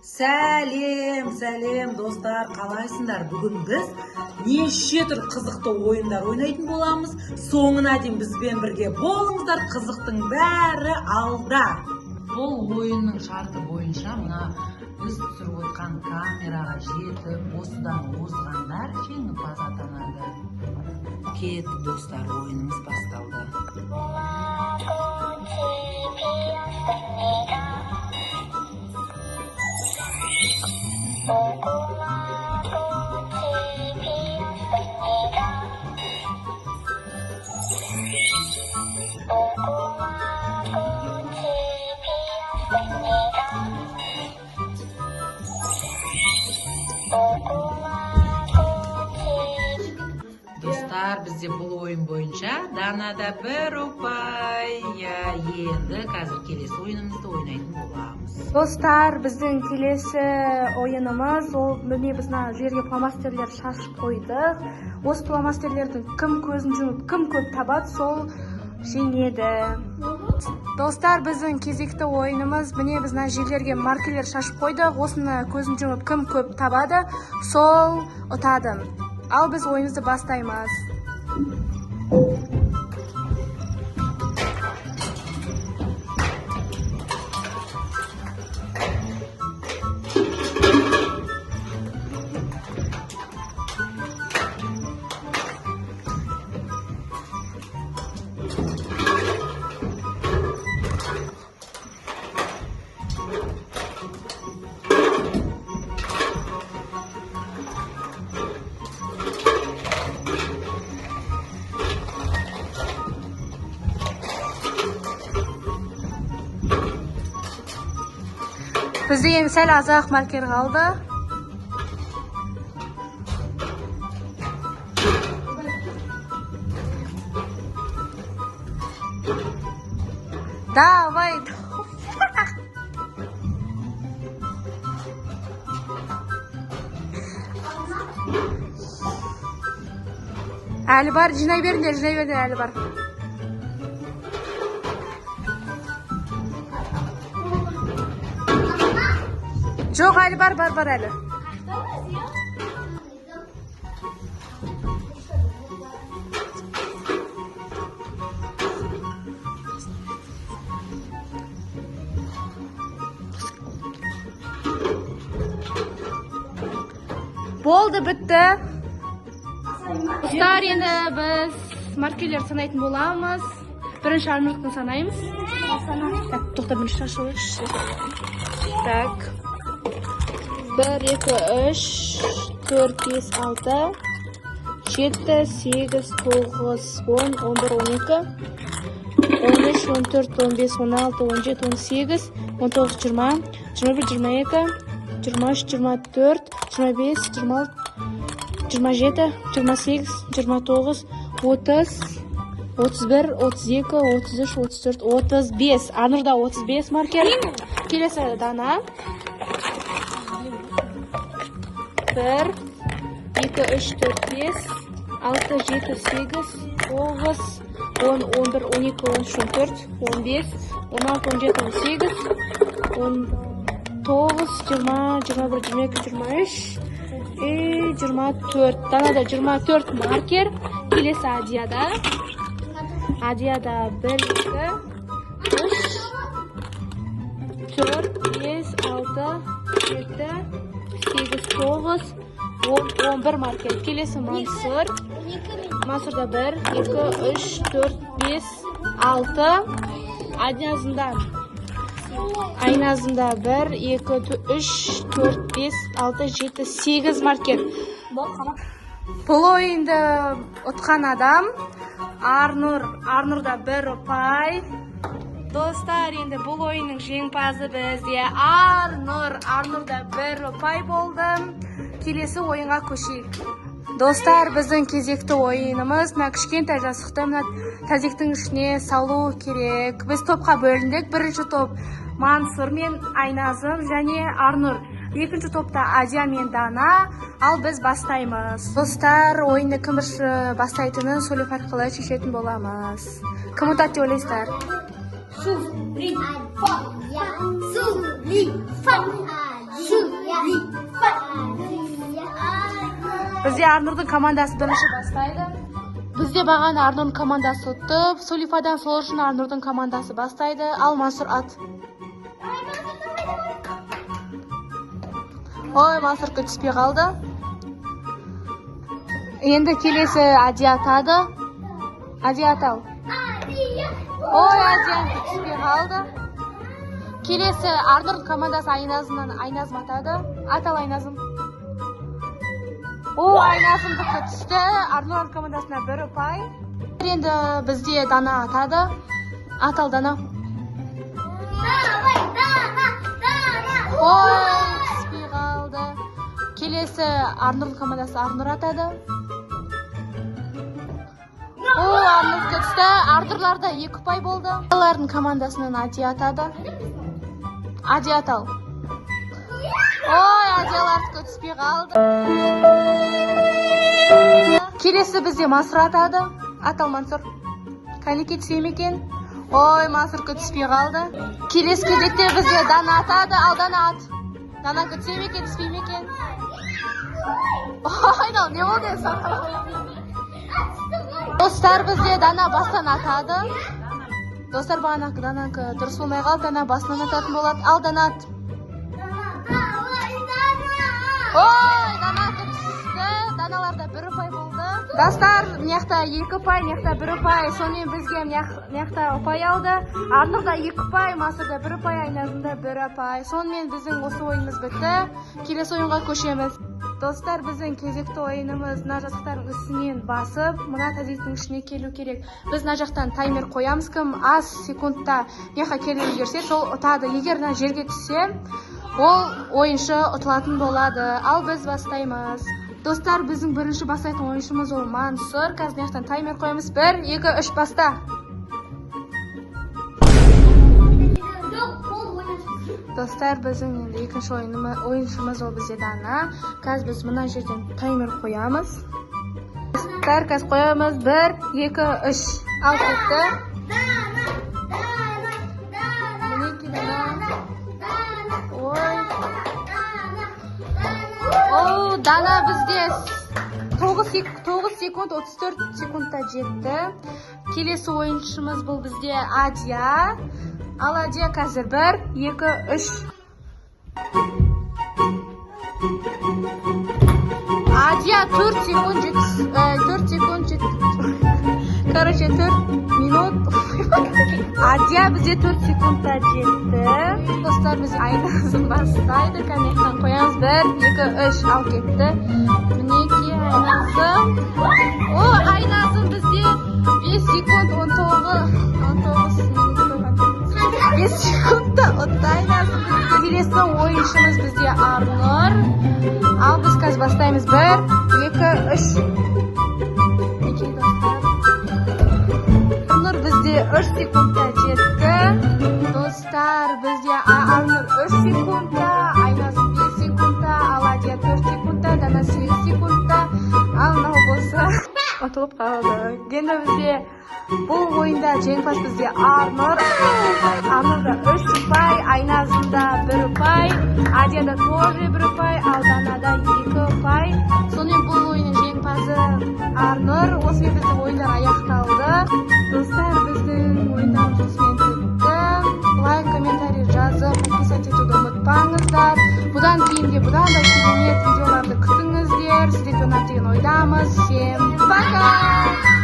Сәлем достар, қалайсыңдар? Бүгін біз неше түр қызықты ойындар ойнайтын боламыз. Соңына дейін бізбен бірге болыңыздар, қызықтың бәрі алда. Бұл ойынның шарты бойынша мына біз түсіріп отқан камераға жетіп, осыдан озғандар жеңімпаз атанады. Кет достар, ойынымыз басталды. Достар, бізде бұл ойын бойынша данада бір ұпай. Енді қазір келесі ойынымызды ойнайтын боламыз. Достар, біздің келесі ойынымыз, ол міне біз жерге фломастерлер шашып қойдық. Осы фломастерлердің кім көзін жұмып, кім көп табады, сол жеңеді. Достар, біздің кезекті ойынымыз, міне біз жерлерге маркерлер шашып қойдық. Осыны көзін жұмып, кім көп табады, сол ұтады. Ал біз ойынымызды бастаймыз. Бізде енді сәл азақ маркер қалды. Давай. Әлі бар, жинай беріңдер, әлі бар. Жоқ, әлі бар әлі. Болды, бітті. Достар, енді біз маркерлер санайтын боламыз. Бірінші армырықтың санаймыз. Тоқта, бірінші шашы. Так. 1, 2, 3, 4, 5, 6, 7, 8, 9, 10, 11, 12, 13, 14, 15, 16, 17, 18, 19, 20, 21, 22, 23, 24, 25, 26, 27, 28, 29, 30, 31, 32, 33, 34, 35. Арнұрда 35 маркер. Келесі дана. 1, 2, 3, 4, 5, 6, 7, 8, 9, 10, 11, 12, 13, 14, 15, 16, 17, 18, 19, 20, 21, 22, 23 и 24. Данада 24 маркер. Келесі Адияда. Адияда 1, 2, 3, 4, 5, 6, 7, 8, 9, 10, 11 маркер. Келесі Мансұр. Мансұрда 1, 2, 3, 4, 5, 6. Айназында 1, 2, 3, 4, 5, 6, 7, 8 маркер. Бұл ойынды ұтқан адам Арнұрда 1 ұпай. Достар, енді бұл ойынның жеңімпазы бізде Арнұрда 1 ұпай болды. Келесі ойынға көшейік. Достар, біздің кезекті ойынымыз кішкентай жасықты тәзектің ішіне салу керек. Біз топқа бөліндік. Бірінші топ Мансұр мен Айназым және Арнұр. Екінші топта Адия мен Дана. Ал біз бастаймыз. Достар, ойынды кім бастайтынын сөйлеп арқылы шешетін боламыз. Кім ұтады деп ойлайсыздар? 2, 3, 4, Бізде Арнұрдың командасы бірінші бастайды. Бізде бағана Арнұрдың командасы ұтты. Сулифадан сол үшін Арнұрдың командасы бастайды. Ал Мансұр ат. Ой, Мансұр түспей қалды. Енді келесі Адия атады. Адия атал. Ой, Адия түспей қалды. Келесі Арнұрдың командасы Айназым атады. Атал Айназым. О, Айназымдікі түсті. Арнұрдың командасына 1 ұпай. Енді бізде Дана атады. Атал Дана. Ой, түспей қалды. Келесі Арнұрдың командасы Арнұр атады. О, Арнұрдікі түсті. Ардырларда 2 ұпай болды. Олардың командасынан Адия атады. Адия атал. Ой, Адиялардікі түспей қалды. Келесі бізде Мансұр атады. Атал Мансұр. Кәнеке түсе ме екен? Ой, Мансұркі түспей қалды. Келесі кезекте бізде Дана атады. Ал Дана ат. Данакі түсе ме екен, түспей ме екен? Айнал, не болды есі? Достар, бізде Дана бастан атады. Достар, бағанағы Данакі дұрыс болмай қалды. Дана басынан ататын болады. Ал Дана ат. Ой, Данакі түсті. Даналарда 1 ұпай болды. Достар, мияқта 2 ұпай, мияқта 1 ұпай. Сонымен бізге мияқта ұпай алды. Арнұрда 2 ұпай, Мансұрда 1 ұпай, Айназымда 1 ұпай. Сонымен біздің осы ойынымыз бітті. Келесі ойынға көшеміз. Достар, біздің кезекті ойынымыз мына жазықтардың үстінен басып, мына тазиктің ішіне келу керек. Біз мына жақтан таймер қоямыз. Кім аз секундта мияққа келіп үлгерсе, сол ұтады. Егер мына жерге түссе, ол ойыншы ұтылатын болады. Ал біз бастаймыз. Достар, біздің бірінші бастайтын ойыншымыз ол Мансұр. Қазір мияқтан таймер қоямыз. 1, 2, 3 баста. Достар, біздің енді екінші ойыншымыз ол бізде Дана. Қазір біз мына жерден таймер қоямыз. Достар, қазір қоямыз. 1, 2, 3. Ал кетті. О, Дана бізде 9 секунд 34 секундта жетті. Келесі ойыншымыз бұл бізде Адия. Ал Адия қазір 1, 2, 3. Адия 4 секунд жетті. Короче, 4 минут. Адия бізде 4 секундта жетті. Достар, біз Айназым бастайды. Кәнектен қоямыз. 1, 2, 3. Ал кетті. Мінеке Айназым. О, Айназым бізде 5 секунд 5 секундта ұтты Айназым. Келесі ойыншымыз бізде Арнұр. Ал біз қазір бастаймыз. 1, 2, 3. Арнұр бізде 3 секундта жетті. Достар, бізде Арнұр 3 секундта, Айназым 5 секундта, ал Адия 4 секундта, Дана 8 секундта. Ал мынау болса ұтылып қалды. Енді бізде бұл ойында жеңімпаз бізде Арнұр. Арнұрда 3 ұпай, Айназымда 1 ұпай, Адияда тоже 1 ұпай, ал Данада 2 ұпай. Сонымен бұл ойынның жеңімпазы Арнұр. Осымен біздің ойындар аяқталды. Достар, біздің ойындарымыз осымен бітті. Лайк, комментарий жазып, подписать етуді ұмытпаңыздар. Бұдан кейін де бұдан да керемет видеоларды күтіңіздер. Сіздерге ұнайды деген ойдамыз. Всем пока!